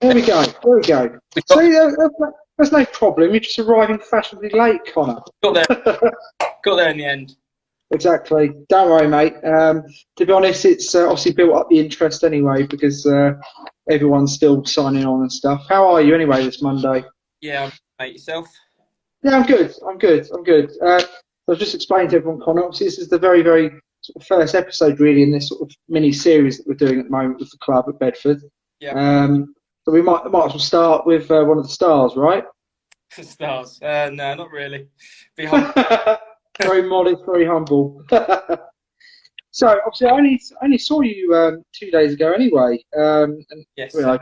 There we go. There we go. We See, there's no problem. You're just arriving fashionably late, Connor. got there. Got there in the end. Exactly. Don't worry, mate. To be honest, it's obviously built up the interest anyway because everyone's still signing on and stuff. How are you anyway this Monday? Yeah, mate, yourself. Yeah, I'm good. I'm good. I'm good. I was just explaining to everyone, Connor. Obviously, this is the very, very sort of first episode really in this sort of mini series that we're doing at the moment with the club at Bedford. Yeah. So we might as well start with one of the stars, right? Stars. No, not really. Be humble. Very modest, very humble. So obviously, I only saw you 2 days ago anyway. And Yes. you know,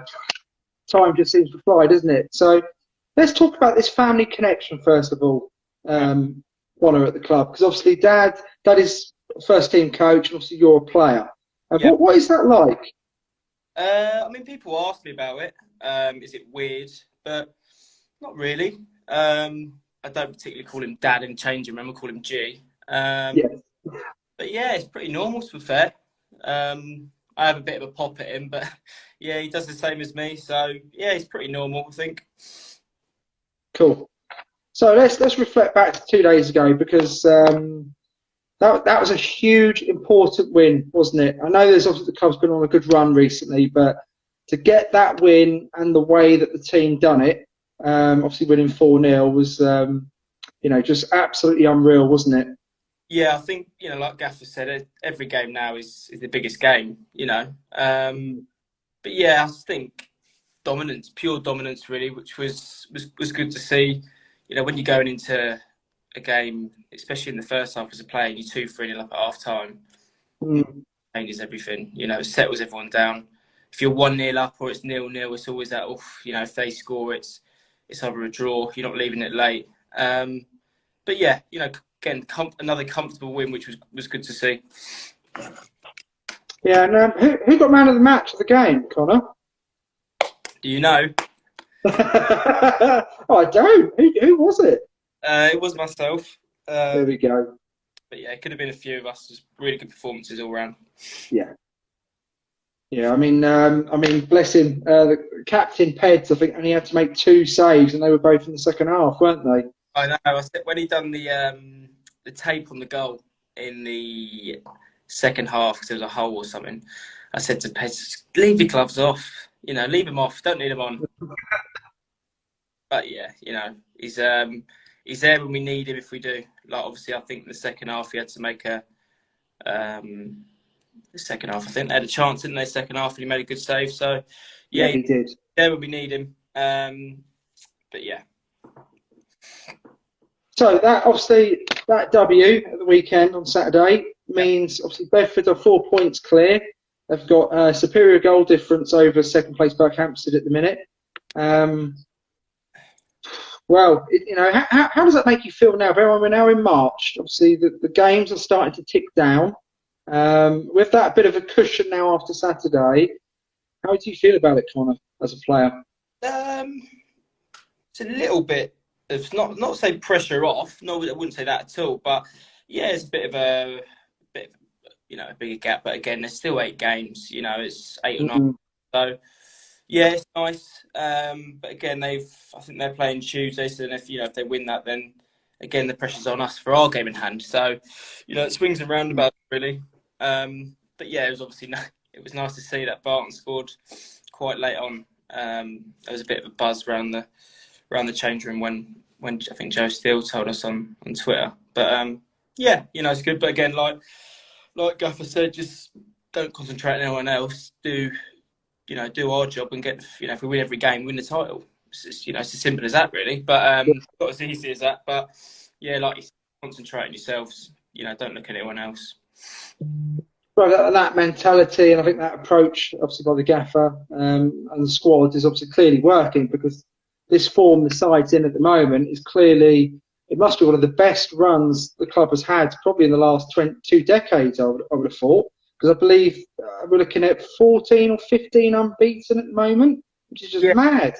time just seems to fly, doesn't it? So let's talk about this family connection first of all. Connor at the club, because obviously Dad is first team coach, and obviously you're a player. Yeah. What is that like? I mean, people ask me about it. Is it weird? But not really. I don't particularly call him Dad in the changing room. I call him G. Yeah. But yeah, it's pretty normal to be fair. I have a bit of a pop at him, but yeah, he does the same as me. So yeah, it's pretty normal, I think. Cool. So let's reflect back to 2 days ago because that was a huge, important win, wasn't it? I know there's obviously the club's been on a good run recently, but to get that win and the way that the team done it, obviously winning 4-0 was, just absolutely unreal, wasn't it? Yeah, I think, like Gaffer said, every game now is the biggest game, But yeah, I think dominance, pure dominance, really, which was good to see. When you're going into a game, especially in the first half as a player, you're 2-3 up at half time. Changes everything. It settles everyone down. If you're 1-0 up or it's 0-0, it's always that. If they score, it's either a draw. You're not leaving it late. But yeah, again, another comfortable win, which was good to see. Yeah, and who got man of the match of the game, Connor? Do you know? Oh, I don't. Who was it? It was myself. There we go. But yeah, it could have been a few of us. Just really good performances all round. Yeah. Yeah, I mean, bless him. The captain Peds, I think, only had to make 2 saves, and they were both in the second half, weren't they? I know. I said when he done the tape on the goal in the second half because there was a hole or something, I said to Peds, "Leave your gloves off. Leave them off. Don't need them on." But yeah, he's there when we need him if we do. Like obviously, I think in the second half he had to make a. The second half, I think they had a chance, didn't they? Second half, and he made a good save. So yeah, he did. There when we need him. But yeah. So that W at the weekend on Saturday means obviously Bedford are 4 points clear. They've got a superior goal difference over second place Berkhamsted at the minute. Well, how does that make you feel now? We're now in March. Obviously, the games are starting to tick down. With that bit of a cushion now after Saturday, how do you feel about it, Connor, as a player? It's a little bit. It's not say pressure off. No, I wouldn't say that at all. But yeah, it's a bit of a bigger gap. But again, there's still 8 games. It's 8 or 9. So yeah, it's nice. But again, I think they're playing Tuesday. So then if they win that, then again the pressure's on us for our game in hand. So it swings and roundabouts really. But yeah, it was nice to see that Barton scored quite late on. There was a bit of a buzz around the change room when I think Joe Steele told us on Twitter. But yeah, it's good. But again, like Gaffer said, just don't concentrate on anyone else. Do our job and get. If we win every game, win the title. It's as simple as that, really. But not as easy as that. But yeah, like you said, concentrate on yourselves. Don't look at anyone else. Well, that mentality and I think that approach, obviously by the gaffer and the squad, is obviously clearly working because this form the side's in at the moment is clearly, it must be one of the best runs the club has had probably in the last 2 decades, I would have thought. Because I believe we're looking at 14 or 15 unbeaten at the moment, which is just mad.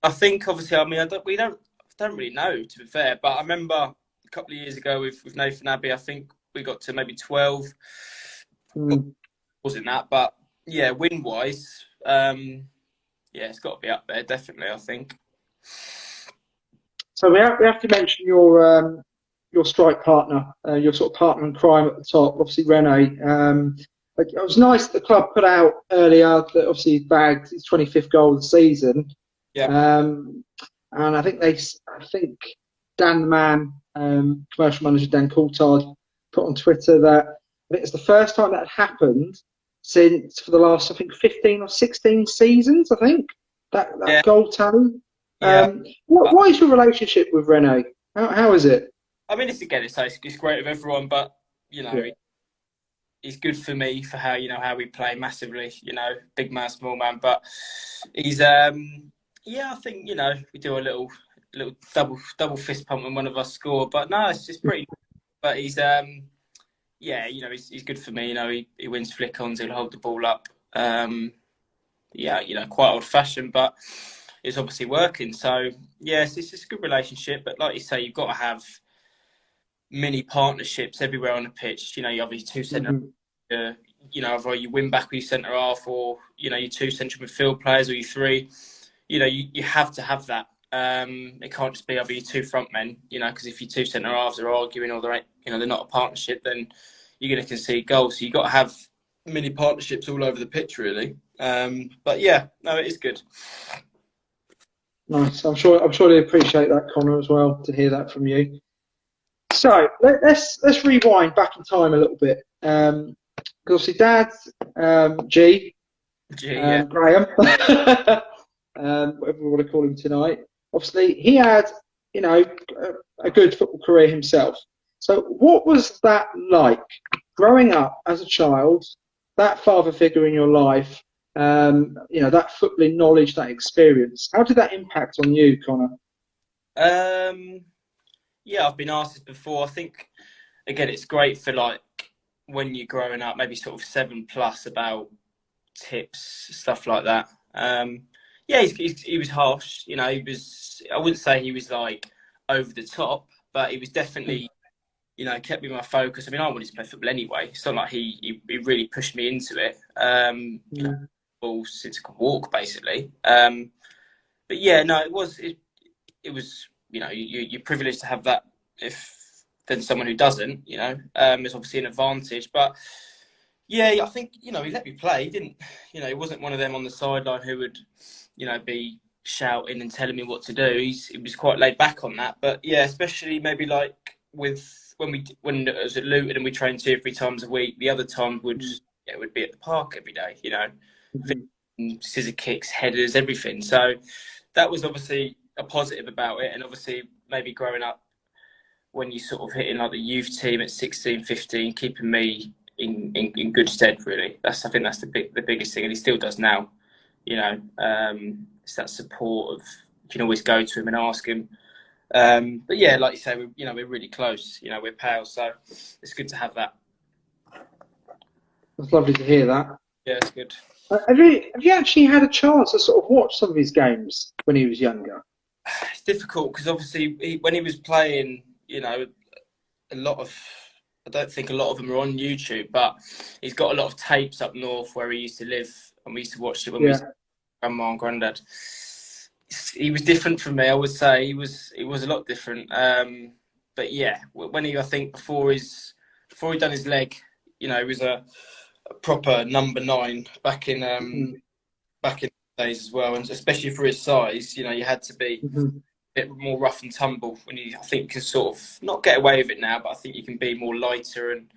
I think, obviously, we don't really know, to be fair. But I remember a couple of years ago with Nathan Abbey, I think we got to maybe 12. Wasn't that? But yeah, win-wise, yeah, it's got to be up there, definitely, I think. So we have to mention your strike partner, your sort of partner in crime at the top, obviously Rene. It was nice that the club put out earlier that obviously he bagged his 25th goal of the season. Yeah. And I think Dan the Man, commercial manager Dan Coulthard, put on Twitter that I think it's the first time that had happened since for the last, I think, 15 or 16 seasons. I think that Yeah. goal tally. Yeah. What is your relationship with Rene? How is it? I mean, it's great with everyone, but you know, Yeah. he's good for me for how we play massively. You know, big man, small man, but he's yeah, I think we do a little double fist pump when one of us score, but no, it's just pretty. But he's yeah, he's good for me. You know, he wins flick-ons, he'll hold the ball up. Yeah, quite old-fashioned, but it's obviously working. So yes, it's just a good relationship. But like you say, you've got to have mini partnerships everywhere on the pitch. You have your two centre, either you win back with your centre half, or your two central midfield players, or your three. You have to have that. It can't just be either your two front men. Because if your two centre halves are arguing, or they're not a partnership, then you're going to concede goals. So you've got to have mini partnerships all over the pitch, really. But yeah, no, it is good. Nice. I'm sure they appreciate that, Connor, as well, to hear that from you. So let's rewind back in time a little bit. Because obviously, Dad, G, Yeah. Graham, whatever we want to call him tonight. Obviously, he had a good football career himself. So, what was that like growing up as a child? That father figure in your life, that footballing knowledge, that experience. How did that impact on you, Connor? Yeah, I've been asked this before. I think again, it's great for like when you're growing up, maybe sort of 7+ about tips, stuff like that. Yeah, he was harsh. He was. I wouldn't say he was like over the top, but he was definitely, kept me in my focus. I mean, I wanted to play football anyway. It's not like he really pushed me into it. Well, since I could walk, basically. But yeah, no, it was. It was. You're privileged to have that. If than someone who doesn't, it's obviously an advantage. But yeah, I think he let me play. He didn't, he wasn't one of them on the sideline who would, be shouting and telling me what to do. He was quite laid back on that. But yeah, especially maybe like with when it was at Luton and we trained 2 or 3 times a week. The other time would be at the park every day. Scissor kicks, headers, everything. So that was obviously a positive about it, and obviously maybe growing up when you sort of hitting like the youth team at 16, 15, keeping me in good stead, really. I think that's the biggest thing, and he still does now. It's that support of you can always go to him and ask him. But yeah, like you say, we're really close. We're pals, so it's good to have that. It's lovely to hear that. Yeah, it's good. Have you actually had a chance to sort of watch some of his games when he was younger? It's difficult because obviously when he was playing, a lot of. I don't think a lot of them are on YouTube, but he's got a lot of tapes up north where he used to live, and we used to watch it when we was grandma and granddad. He was different from me, I would say. He was a lot different. But yeah, when I think before he done his leg, he was a proper number 9 back in the days as well, and especially for his size, you had to be a bit more rough and tumble when I think can sort of not get away with it now, but I think you can be more lighter and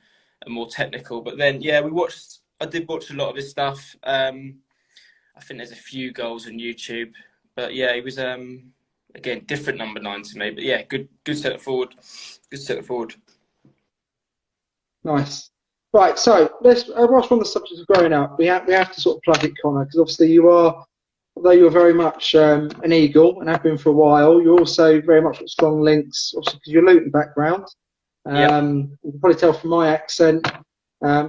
more technical. But then, yeah, I did watch a lot of his stuff. I think there's a few goals on YouTube, but yeah, he was again different number 9 to me. But yeah, good centre forward. Good centre forward. Nice. Right, so whilst we're on the subject of growing up, we have to sort of plug it, Connor, because obviously although you're very much an Eagle and have been for a while, you're also very much got strong links, obviously because you're Luton background. You can probably tell from my accent, I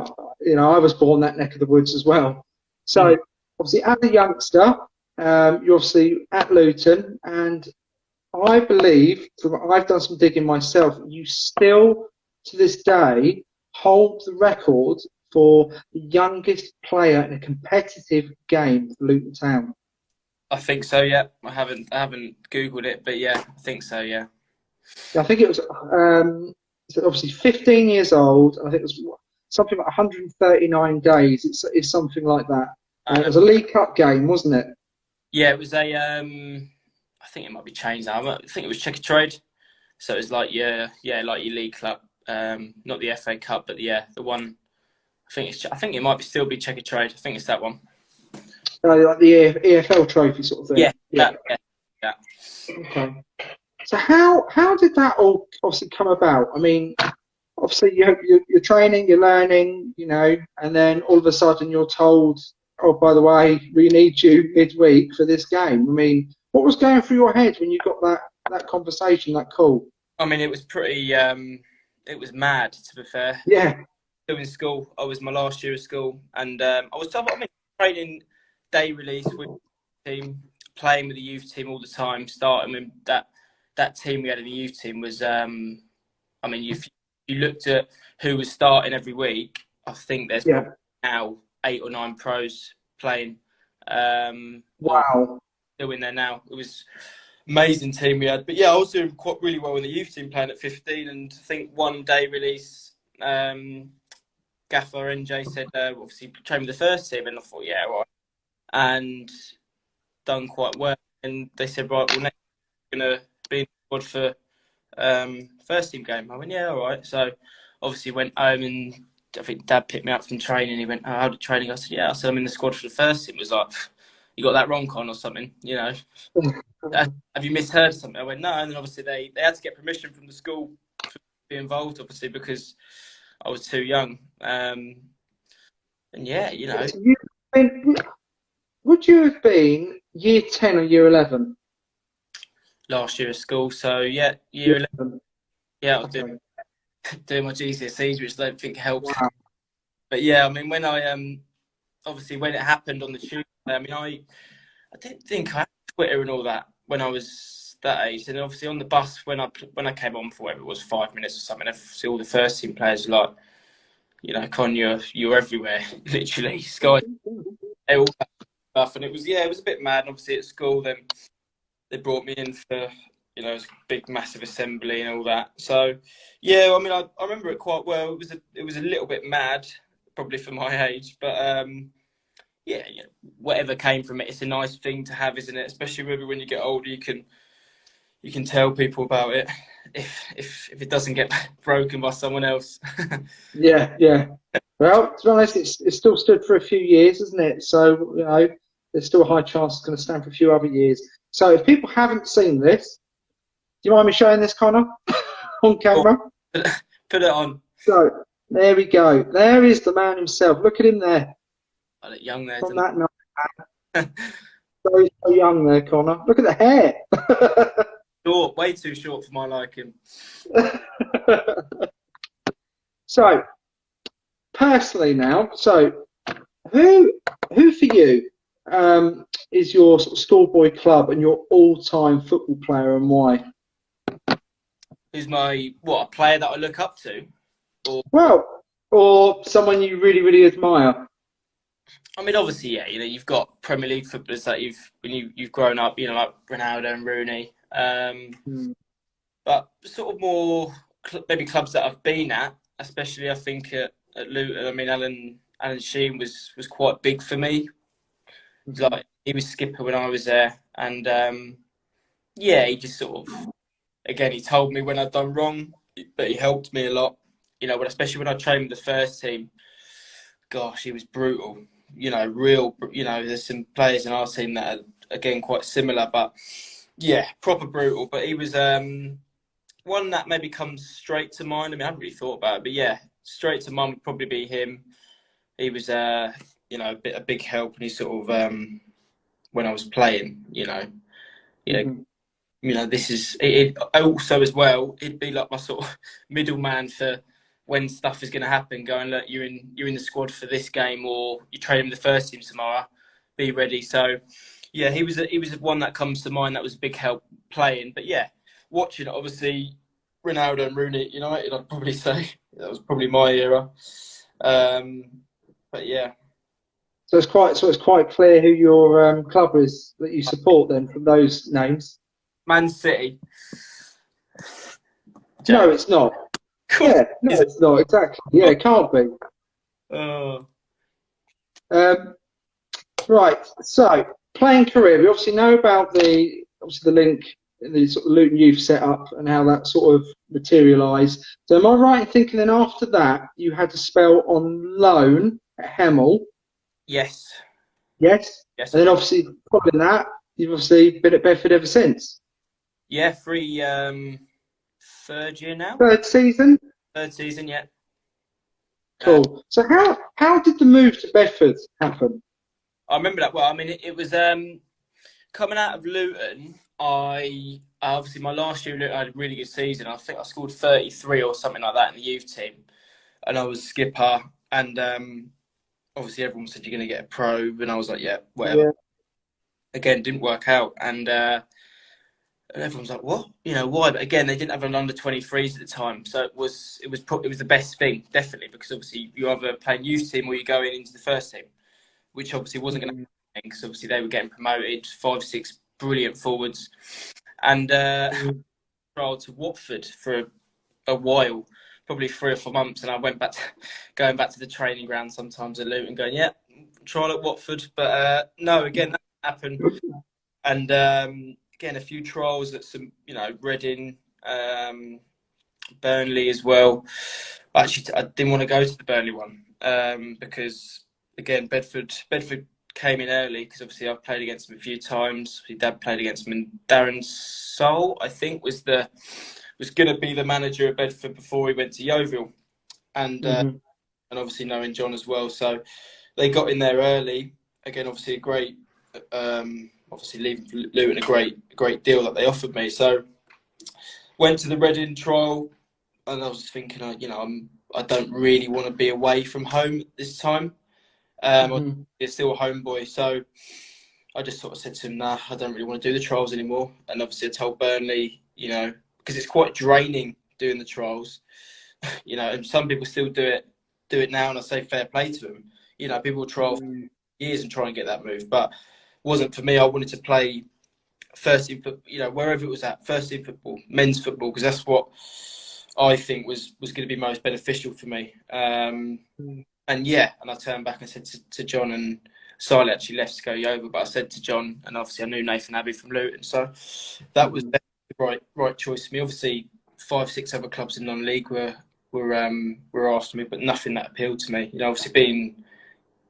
was born that neck of the woods as well. So obviously as a youngster, you're obviously at Luton, and I believe, I've done some digging myself, you still, to this day, hold the record for the youngest player in a competitive game for Luton Town. I think so. Yeah, I haven't Googled it, but yeah, I think so. Yeah. Yeah, I think it was so obviously 15 years old. I think it was something like 139 days. It's something like that. It was a League Cup game, wasn't it? Yeah, it was a. I think it might be changed now. I think it was Checker Trade. So it was like like your League Club, not the FA Cup, but the one. I think it might be still be Checker Trade. I think it's that one. Like the EFL Trophy sort of thing. Yeah, Yeah. yeah. Okay. So how did that all obviously come about? I mean, obviously you're training, you're learning, and then all of a sudden you're told, oh, by the way, we need you midweek for this game. I mean, what was going through your head when you got that conversation, that call? I mean, it was pretty. It was mad, to be fair. Yeah. Still in school. I was my last year of school, and I was training day release with the team, playing with the youth team all the time. Starting with that team we had in the youth team was. I mean, if you looked at who was starting every week, I think there's probably now 8 or 9 pros playing. Wow. Still in there now. It was amazing team we had. But yeah, I was doing really well in the youth team playing at 15, and I think one day release, gaffer NJ said, obviously train with the first team, and I thought, yeah, right, and done quite well. And they said, right, well, next we're going to be in the squad for first team game. I went, yeah, all right. So obviously went home, and I think Dad picked me up from training. He went, oh, how did training? I said, yeah. I said, I'm in the squad for the first team. It was like, you got that wrong, Con, or something, Have you misheard something? I went, no. And then obviously they had to get permission from the school to be involved, obviously, because I was too young. And yeah, Would you have been year 10 or year 11? Last year of school. So yeah, year 11. Yeah, I was doing my GCSEs, which I don't think helped. Wow. But yeah, I mean, when I obviously when it happened on the Tuesday, I mean, I didn't think I had Twitter and all that when I was that age. And obviously on the bus when I came on for whatever it was, 5 minutes or something, I see all the first team players like, Con, you're everywhere, literally. Sky, all that stuff, and it was a bit mad. And obviously at school, then they brought me in for it was a big massive assembly and all that. So yeah, I mean, I remember it quite well. It was a little bit mad, probably for my age, but yeah, whatever came from it, it's a nice thing to have, isn't it? Especially maybe when you get older, you can tell people about it if it doesn't get broken by someone else. Yeah. Well, to be honest, it's still stood for a few years, isn't it? So there's still a high chance it's going to stand for a few other years. So if people haven't seen this, do you mind me showing this, Connor, on camera? Put it on. So there we go. There is the man himself. Look at him there. I look young there. From that night. So young there, Connor. Look at the hair. Short, way too short for my liking. So, personally now, who for you is your sort of Scoreboy Club and your all-time football player, and why? Who's a player that I look up to? Or someone you really, really admire? I mean, obviously, yeah. You've got Premier League footballers that you've grown up, like Ronaldo and Rooney. But sort of more maybe clubs that I've been at, especially I think at Luton. I mean, Alan Sheen was quite big for me. Like he was skipper when I was there, and yeah, he just sort of he told me when I'd done wrong, but he helped me a lot. Especially when I trained with the first team. Gosh, he was brutal. There's some players in our team that are again quite similar, but yeah, proper brutal. But he was one that maybe comes straight to mind. I mean, I haven't really thought about it, but yeah, straight to mind would probably be him. He was a big help, and he sort of when I was playing, this is it. Also, as well, it'd be like my sort of middleman for when stuff is going to happen. Going, look, you're in the squad for this game, or you're training with the first team tomorrow. Be ready. So, yeah, he was one that comes to mind. That was a big help playing. But yeah, watching it, obviously, Ronaldo and Rooney at United, I'd probably say that was probably my era. But yeah. So it's quite clear who your club is that you support then from those names. Man City. No, Joke. it's not. Of course Yeah, no, it is. it's not exactly. Yeah, it can't be. Oh, Um, right. So playing career, we obviously know about the link in the sort of Luton youth setup and how that sort of materialised. So am I right in thinking then after that you had to spell on loan at Hemel? yes. Yes. Yes, And I then did. obviously following that, you've obviously been at Bedford ever since. Yeah, third year now. Third season. Third season, yeah. Uh, Cool. So how did the move to Bedford happen? I remember that well. I mean, it was coming out of Luton. I obviously my last year at Luton, I had a really good season. I think I scored 33 or something like that in the youth team, and I was skipper. And obviously, everyone said you're going to get a pro, and I was like, yeah, whatever. Yeah. Again, didn't work out, and everyone's like, what? You know, why? But again, they didn't have an under 23s at the time, so it was the best thing, definitely, because obviously you either playing youth team or you're going into the first team, which obviously wasn't going to happen because obviously they were getting promoted, 5, 6 brilliant forwards, and trial to Watford for a while, probably 3 or 4 months, and I went back, going back to the training ground sometimes at Luton, going, yeah, trial at Watford, but no, again that happened, and again a few trials at some, Reading, Burnley as well. Actually, I didn't want to go to the Burnley one because again Bedford came in early because obviously I've played against them a few times. My dad played against them, and Darren Sol, I think, was going to be the manager of Bedford before he went to Yeovil, and obviously knowing John as well, so they got in there early. Again, obviously a great, obviously leaving for Luton, a great deal that they offered me. So went to the Reading trial, and I was thinking, I don't really want to be away from home this time. I'm still a homeboy, so I just sort of said to him, nah, I don't really want to do the trials anymore. And obviously I told Burnley, because it's quite draining doing the trials, and some people still do it now, and I say fair play to them. People trial for years and try and get that move, but it wasn't for me. I wanted to play first team football, wherever it was at, first team football, men's football, because that's what I think was going to be most beneficial for me. And I turned back and said to John, and Siley actually left to go Yeovil, but I said to John, and obviously I knew Nathan Abbey from Luton, so that was the right choice for me. Obviously, 5, 6 other clubs in non-league were after me, but nothing that appealed to me. Obviously being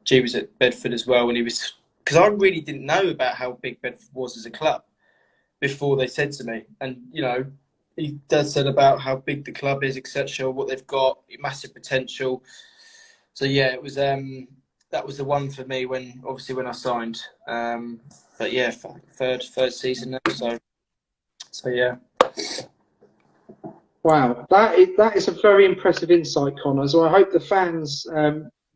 G was at Bedford as well, and he was, because I really didn't know about how big Bedford was as a club before they said to me, and he does said about how big the club is, etc., what they've got, massive potential. So yeah, it was that was the one for me when I signed. But yeah, third season now. So yeah. Wow, that is a very impressive insight, Connor. So I hope the fans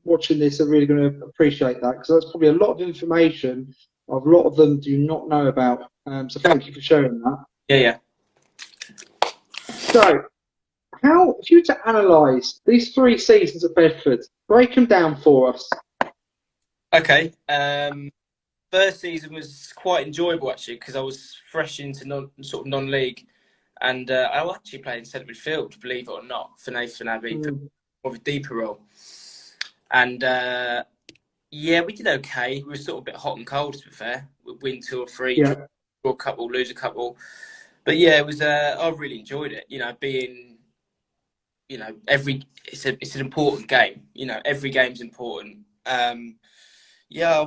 watching this are really going to appreciate that, because that's probably a lot of information a lot of them do not know about. So thank you for sharing that. Yeah. So, if you were to analyse these 3 seasons at Bedford, break them down for us. Okay. First season was quite enjoyable actually, because I was fresh into non-league. And I actually played in centre midfield, believe it or not, for Nathan Abbey, of a deeper role. And we did okay. We were sort of a bit hot and cold, to be fair. We'd win 2 or 3, draw a couple, lose a couple. But yeah, it was. I really enjoyed it. Being, it's an important game. Every game's important. The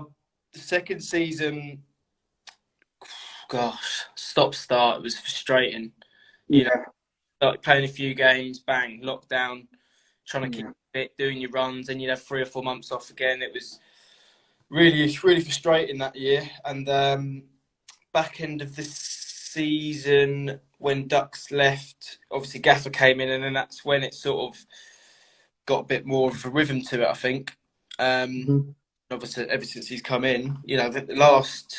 second season, gosh, stop-start. It was frustrating. Started playing a few games, bang, lockdown, trying to keep fit, doing your runs, and you'd have 3 or 4 months off again. It was really frustrating that year. And back end of the season, when Ducks left, obviously Gaffer came in, and then that's when it sort of got a bit more of a rhythm to it, I think. Obviously, ever since he's come in, the last,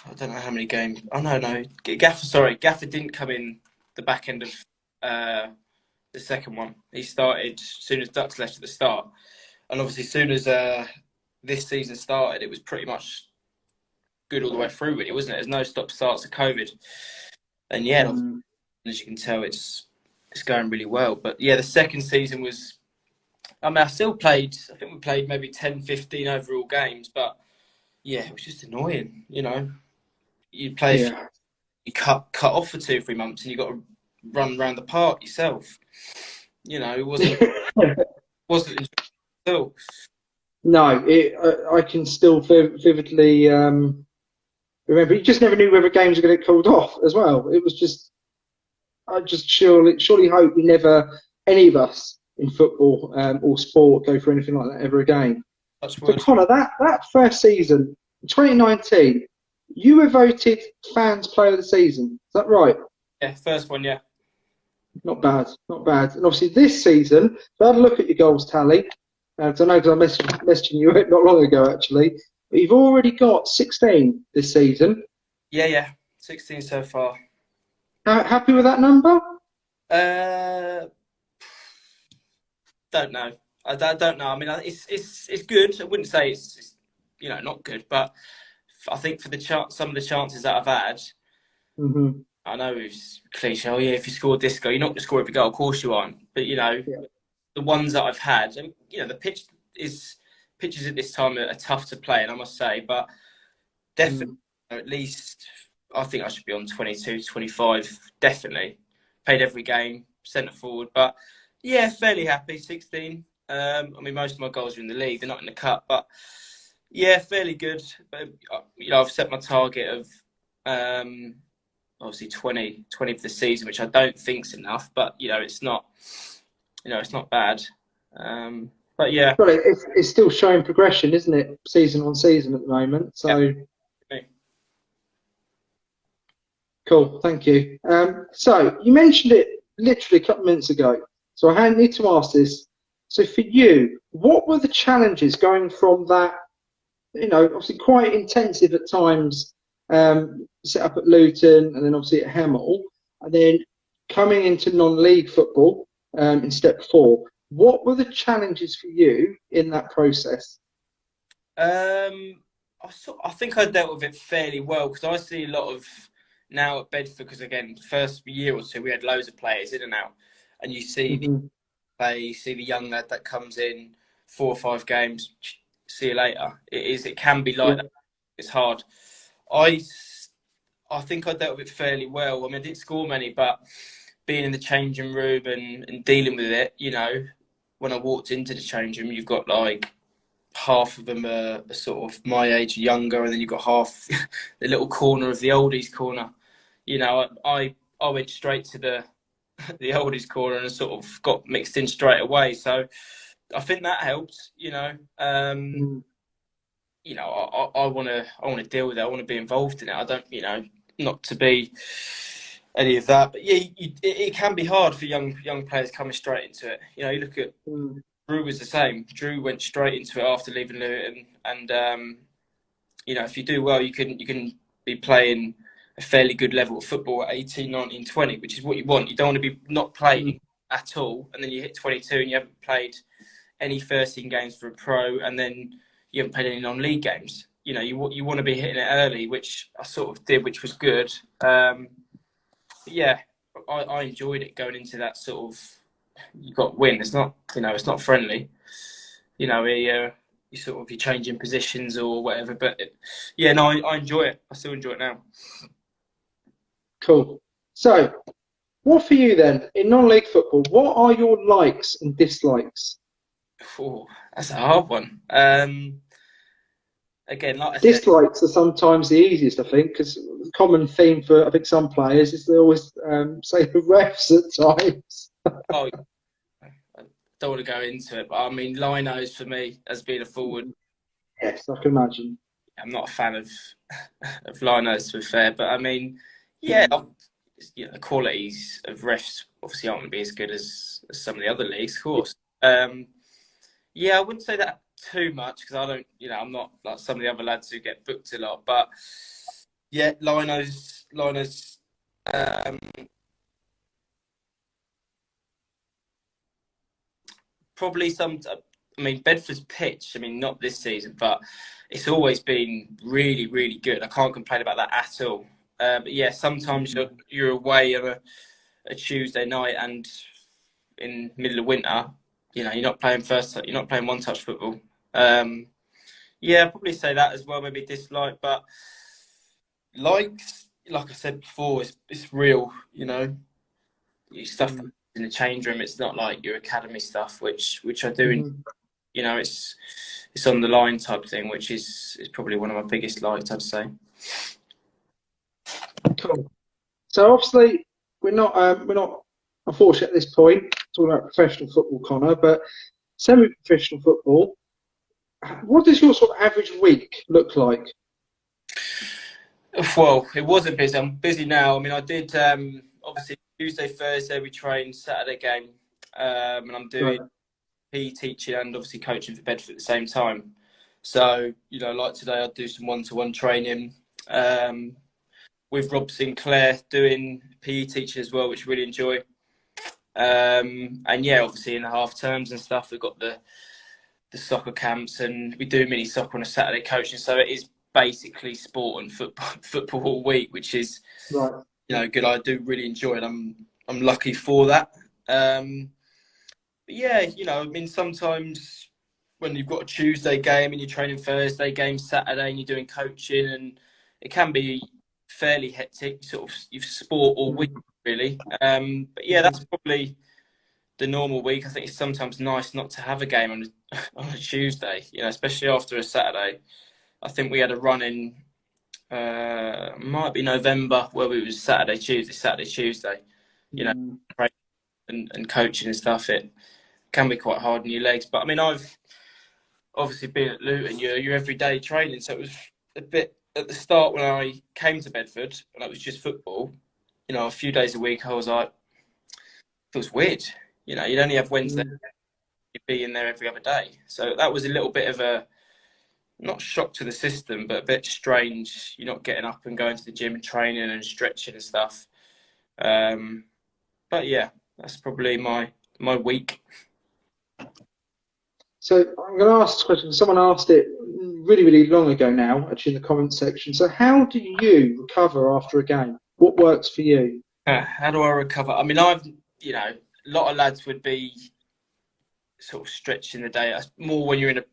I don't know how many games. Oh no, Gaffer didn't come in the back end of the second one. He started as soon as Ducks left at the start, and obviously as soon as this season started, it was pretty much good all the way through, really, wasn't it? There's no stop starts of COVID, and yeah, as you can tell, it's going really well. But yeah, the second season was. I mean, I still played. I think we played maybe 10, 15 overall games, but yeah, it was just annoying. You know, you play, you cut off for 2 or 3 months, and you got to run around the park yourself. You know, it wasn't enjoyable at all. No, I can still vividly remember. You just never knew whether games were going to get called off as well. It was just, I just surely hope we never, any of us in football or sport, go for anything like that ever again. So Connor, that first season, 2019, you were voted Fans Player of the Season. Is that right? Yeah, first one, yeah. Not bad, not bad. And obviously this season, so I had a look at your goals tally. I know because I messaging you not long ago, actually. But you've already got 16 this season. Yeah. 16 so far. Happy with that number? Don't know. I don't know. I mean, it's good. I wouldn't say it's not good, but I think for some of the chances that I've had, I know it's cliche. Oh yeah, if you scored this goal, you're not going to score every goal. Of course you aren't. But the ones that I've had, and, the pitches at this time are tough to play, and I must say, but definitely at least I think I should be on 22, 25. Definitely played every game, centre forward, but yeah, fairly happy. 16. I mean, most of my goals are in the league; they're not in the cup, but yeah, fairly good. But I've set my target of obviously 20 for the season, which I don't think's enough, but it's not. It's not bad. But yeah. Well, it's still showing progression, isn't it? Season on season at the moment. So yeah. Cool, thank you. So you mentioned it literally a couple of minutes ago. So I need to ask this. So for you, what were the challenges going from that, obviously quite intensive at times, set up at Luton and then obviously at Hemel, and then coming into non-league football in step 4? What were the challenges for you in that process? I think I dealt with it fairly well because I see a lot of now at Bedford, because again, the first year or two we had loads of players in and out, and you see the young lad that comes in 4 or 5 games, see you later. It can be like that. It's hard. I think I dealt with it fairly well. I mean, I didn't score many, but being in the changing room and dealing with it, when I walked into the changing room, you've got like half of them are sort of my age, younger, and then you've got half the little corner of the oldies corner. I went straight to the oldies corner and sort of got mixed in straight away. So I think that helped. I want to deal with it. I want to be involved in it. I don't, not to be any of that. But yeah, it can be hard for young players coming straight into it. You look at Drew was the same. Drew went straight into it after leaving Luton, and if you do well, you can be playing a fairly good level of football at 18, 19, 20, which is what you want. You don't want to be not playing at all, and then you hit 22 and you haven't played any 13 games for a pro, and then you haven't played any non-league games. You want to be hitting it early, which I sort of did, which was good. Yeah, I enjoyed it going into that sort of. You got to win. It's not, it's not friendly. You sort of you're changing positions or whatever. But I enjoy it. I still enjoy it now. Cool. So, what for you then in non-league football? What are your likes and dislikes? Oh, that's a hard one. Again, like I said, dislikes are sometimes the easiest, I think, because the common theme for I think some players is they always say the refs at times. I don't want to go into it, but I mean, Linos for me as being a forward. Yes, I can imagine. I'm not a fan of Linos, to be fair, but I mean, the qualities of refs obviously aren't going to be as good as some of the other leagues, of course. I wouldn't say that too much because I don't, I'm not like some of the other lads who get booked a lot, but yeah, Linos, probably some. I mean, Bedford's pitch, I mean, not this season, but it's always been really, really good. I can't complain about that at all. But yeah, sometimes you're away on a Tuesday night and in middle of winter, you know, you're not playing one touch football. Yeah, I'd probably say that as well, maybe dislike, but like I said before, it's real, you know. You stuff in the change room, it's not like your academy stuff, which I do, you know, it's on the line type thing, which is probably one of my biggest likes, I'd say. Cool. So obviously we're not unfortunately at this point talking about professional football, Connor, but semi-professional football. What does your sort of average week look like? Well, it wasn't busy. I'm busy now. I mean, I did obviously Tuesday, Thursday we trained, Saturday game, and I'm doing PE teaching and obviously coaching for Bedford at the same time. So, you know, like today, I'll do some one-to-one training with Rob Sinclair, doing PE teaching as well, which I really enjoy. And yeah, obviously in the half terms and stuff, we've got the soccer camps, and we do mini soccer on a Saturday coaching. So it is basically sport and football all week, which is you know good. I do really enjoy it. I'm lucky for that. But yeah, you know, I mean, sometimes when you've got a Tuesday game and you're training Thursday game, Saturday, and you're doing coaching, and it can be fairly hectic. You've sport all week really. But yeah, that's probably the normal week. I think it's sometimes nice not to have a game on a Tuesday, you know, especially after a Saturday. I think we had a run in, might be November, where we was Saturday, Tuesday, you know, and coaching and stuff. It can be quite hard on your legs. But I mean, I've obviously been at Luton, you're everyday training. So it was a bit at the start when I came to Bedford and it was just football, you know, a few days a week, I was like, it feels weird. You know, you'd only have Wednesday, you'd be in there every other day. So that was a little bit of a, not shock to the system, but a bit strange. You're not getting up and going to the gym and training and stretching and stuff. But yeah, that's probably my week. So I'm going to ask this question. Someone asked it really, really long ago now, actually in the comments section. So how do you recover after a game? What works for you? How do I recover? I mean, you know, a lot of lads would be sort of stretching the day. More when you're in a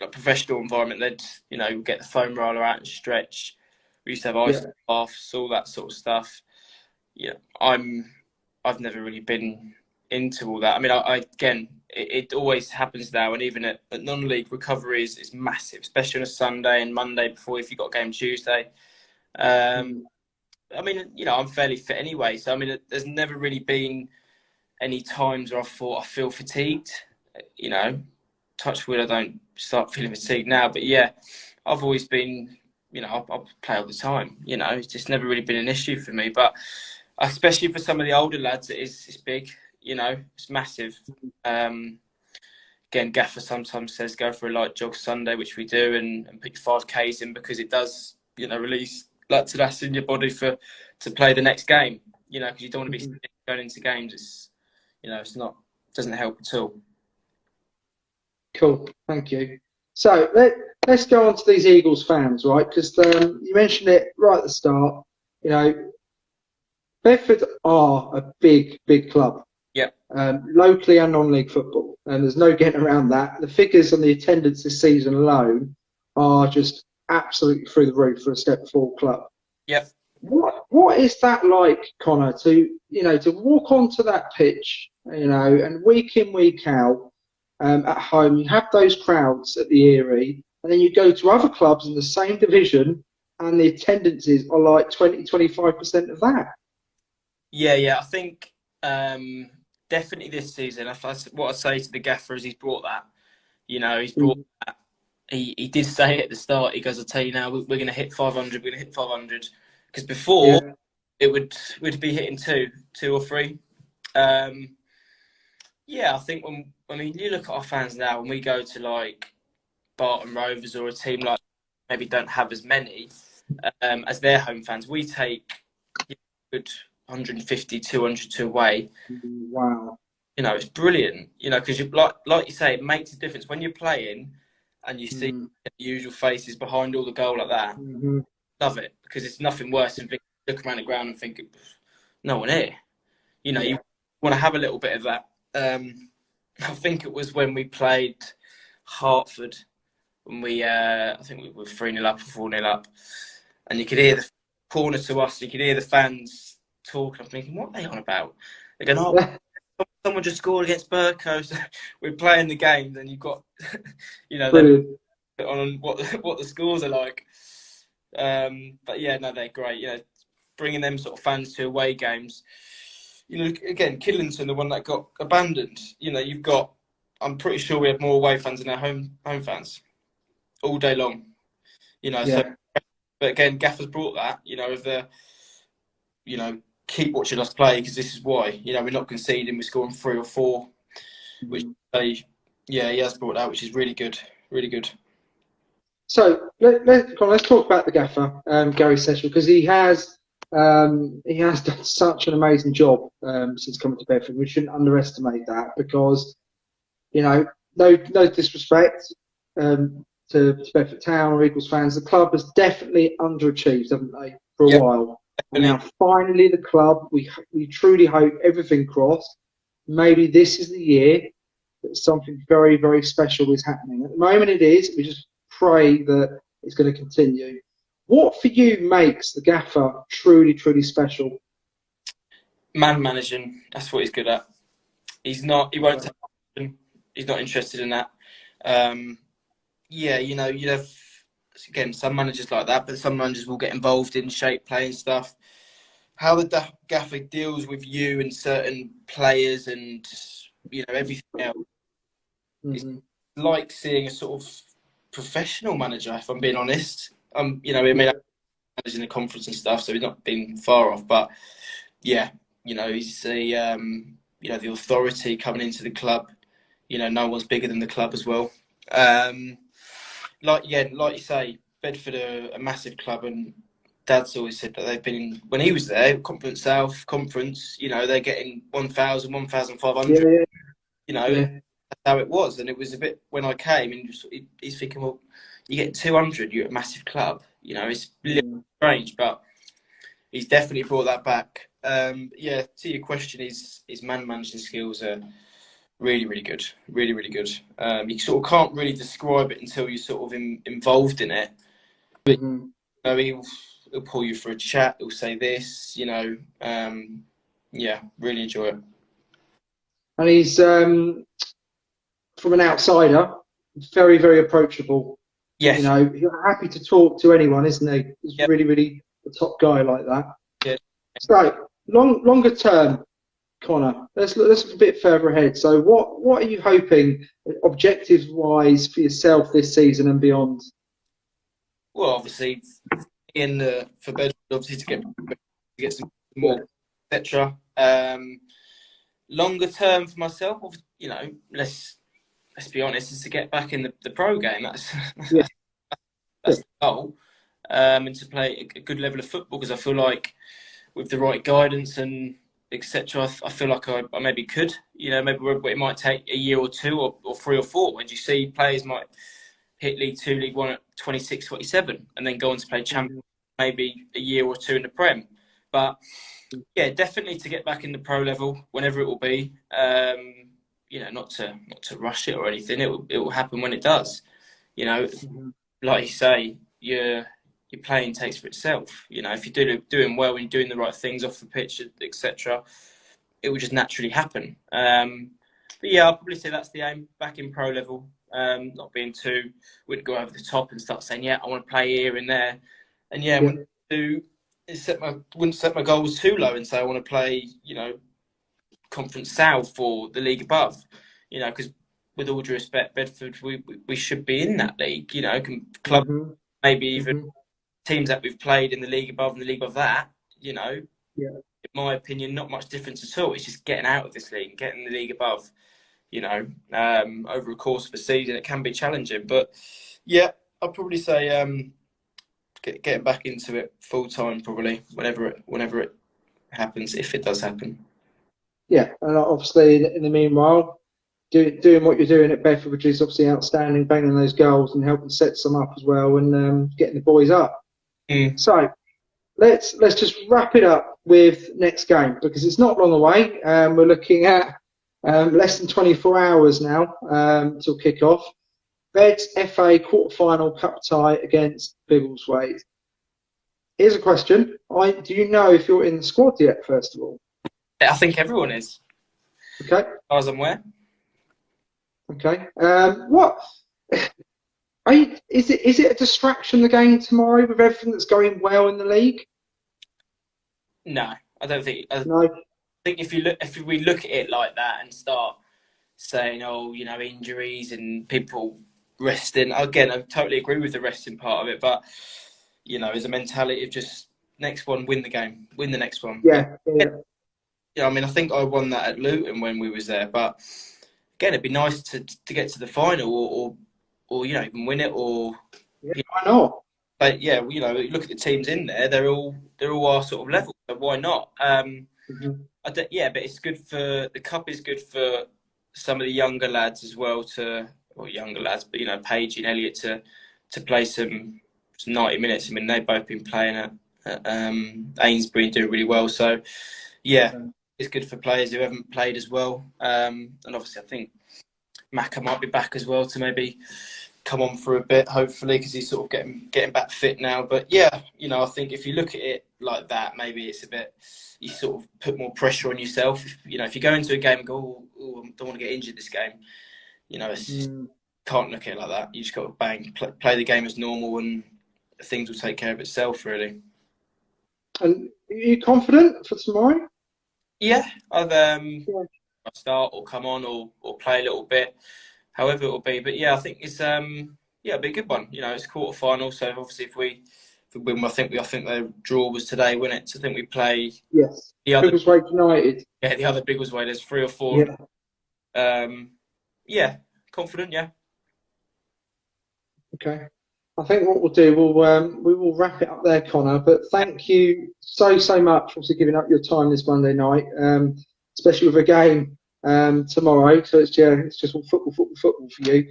professional environment, they'd, you know, get the foam roller out and stretch. We used to have ice baths, all that sort of stuff. Yeah, I've never really been into all that. I mean, I again, it always happens now, and even at non-league, recovery is massive, especially on a Sunday and Monday before if you've got a game Tuesday. I mean, you know, I'm fairly fit anyway, so I mean, there's never really been any times where I thought I feel fatigued. You know, touch wood, I don't start feeling fatigued now, but yeah, I've always been, you know, I'll play all the time. You know, it's just never really been an issue for me, but especially for some of the older lads, it's big. You know, it's massive. Again, gaffer sometimes says go for a light jog Sunday, which we do, and put your 5Ks in because it does, you know, release lactic acid in your body to play the next game. You know, because you don't want to be going into games. It's, you know, doesn't help at all. Cool, thank you. So let's go on to these Eagles fans, right? Because you mentioned it right at the start. You know, Bedford are a big, big club. Yeah. Locally and non-league football, and there's no getting around that. The figures on the attendance this season alone are just absolutely through the roof for a Step 4 club. Yep. What is that like, Connor? To walk onto that pitch, you know, and week in week out at home, you have those crowds at the Erie, and then you go to other clubs in the same division, and the attendances are like 20-25% of that. Yeah. I think definitely this season. What I say to the gaffer is he's brought that. You know, he's brought that. He did say at the start. He goes, "I'll tell you now, we're going to hit 500. We're going to hit 500." Because before we'd be hitting two or three. Yeah, I think you look at our fans now, when we go to like Barton Rovers or a team like maybe don't have as many as their home fans, we take good 150, 200 to away. Wow. it's brilliant. Because like you say, it makes a difference when you're playing and you see the usual faces behind all the goal like that. Mm-hmm. Love it, because it's nothing worse than looking around the ground and thinking, no one here. You want to have a little bit of that. I think it was when we played Hertford, when I think we were 3-0 up or 4-0 up, and you could hear the corner to us, you could hear the fans talking. I'm thinking, what are they on about? They're going, oh, someone just scored against Burco. So we're playing the game, and you've got, them on what the scores are like. But yeah, no, they're great. Bringing them sort of fans to away games. Again, Kidlington, the one that got abandoned. You've got. I'm pretty sure we had more away fans than our home fans all day long. So. But again, Gaffer's brought that. Of the. Keep watching us play, because this is why. We're not conceding. We're scoring 3 or 4, which he has brought that, which is really good. Really good. So let's talk about the gaffer, Gary Session, because he has done such an amazing job since coming to Bedford. We shouldn't underestimate that, because no disrespect to Bedford Town or Eagles fans, the club has definitely underachieved, haven't they, for a while? And now finally the club, we truly hope, everything crossed, maybe this is the year that something very, very special is happening. At the moment it is. We just pray that it's going to continue. What for you makes the gaffer truly, truly special? Man managing. That's what he's good at. He won't take action. He's not interested in that. You'd have, again, some managers like that, but some managers will get involved in shape play and stuff. How the gaffer deals with you and certain players and, everything else. It's like seeing a sort of professional manager, if I'm being honest. I'm managing a conference and stuff, so he's not been far off. But yeah, he's the authority coming into the club. No one's bigger than the club as well. Like you say, Bedford are a massive club, and Dad's always said that they've been, when he was there, Conference South, Conference, they're getting 1,000, 1,500. That's how it was. And it was a bit, when I came, and he's thinking, well, you get 200, you're a massive club. It's a little strange, but he's definitely brought that back. To your question, his man managing skills are really, really good. Really, really good. You sort of can't really describe it until you're sort of involved in it. But he'll pull you for a chat. He'll say this, really enjoy it. And he's, from an outsider, very, very approachable. Yes. He's happy to talk to anyone, isn't he? He's really, really a top guy like that. Yeah. So, longer term, Connor, let's look a bit further ahead. So what are you hoping, objectives wise, for yourself this season and beyond? Well, obviously, for Bedford, obviously to get some more, etc. Longer term for myself, let's be honest, is to get back in the pro game. That's the goal, and to play a good level of football, because I feel like with the right guidance and etc., I feel like I maybe could. Maybe it might take a year or 2 or 3 or 4. When you see players might hit League 2, League 1 at 26, 27, and then go on to play Champions, maybe a year or 2 in the Prem. But yeah, definitely to get back in the pro level, whenever it will be. Not to rush it or anything. It will happen when it does. Like you say, your playing takes for itself. If you're doing well and doing the right things off the pitch, etc., it will just naturally happen. But yeah, I'll probably say that's the aim, back in pro level. Not being wouldn't go over the top and start saying, I want to play here and there. And wouldn't set my goals too low and say I want to play, Conference South or the league above. Because with all due respect, Bedford, we should be in that league. Club, maybe even teams that we've played in the league above and the league above that. In my opinion, not much difference at all. It's just getting out of this league, getting the league above. Over a course of a season, it can be challenging. But yeah, I'd probably say getting back into it full time, probably whenever it happens, if it does happen. yeah, and obviously in the meanwhile, doing what you're doing at Bedford, which is obviously outstanding, banging those goals and helping set some up as well, and getting the boys up. Mm. So let's just wrap it up with next game, because it's not long away. We're looking at less than 24 hours now till kick-off. Bed's FA quarter-final cup tie against Biggleswade. Here's a question. Do you know if you're in the squad yet, first of all? I think everyone is. Okay. As far as I'm aware. Okay. What is it a distraction, the game tomorrow, with everything that's going well in the league? No, I don't think. I No. think if we look at it like that and start saying, oh, you know, injuries and people resting. Again, I totally agree with the resting part of it, but you know, as a mentality of just next one, win the game, win the next one. Yeah. Yeah, I mean, I think I won that at Luton when we was there, but again, it'd be nice to get to the final or you know, even win it or. Yeah, why not? But yeah, you know, look at the teams in there; they're all our sort of level. So why not? Yeah, but it's good for the cup. Is good for some of the younger lads as well younger lads, but you know, Paige and Elliot to play some 90 minutes. I mean, they've both been playing at Ainsbury and doing really well. So yeah, it's good for players who haven't played as well. And obviously, I think Maka might be back as well to maybe come on for a bit, hopefully, because he's sort of getting back fit now. But yeah, you know, I think if you look at it like that, maybe it's a bit, you sort of put more pressure on yourself. You know, if you go into a game and go, oh, I don't want to get injured this game, you know, it's just, can't look at it like that. You just got to bang, play the game as normal, and things will take care of itself, really. And are you confident for tomorrow? Yeah, I'll start or come on or play a little bit, however it will be. But yeah, I think it's it'll be a good one. You know, it's quarter final, so obviously if we win, I think the draw was today, wasn't it? So I think we play the other Biggleswade United. Yeah, the other Biggleswade. There's 3 or 4. Yeah, confident. Yeah. Okay. I think what we'll do, we will wrap it up there, Connor. But thank you so much for giving up your time this Monday night, especially with a game tomorrow. So it's just all football for you.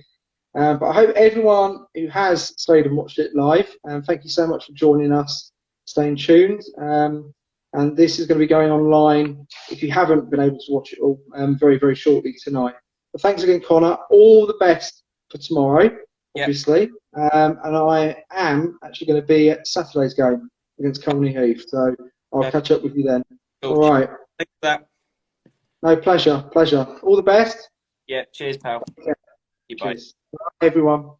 But I hope everyone who has stayed and watched it live, thank you so much for joining us, staying tuned. And this is going to be going online, if you haven't been able to watch it all, very, very shortly tonight. But thanks again, Connor. All the best for tomorrow, obviously. And I am actually going to be at Saturday's game against Colney Heath. So I'll catch up with you then. Cool. All right. Thanks for that. No, pleasure. All the best. Yeah, cheers, pal. Yeah. Bye. Cheers. Bye, everyone.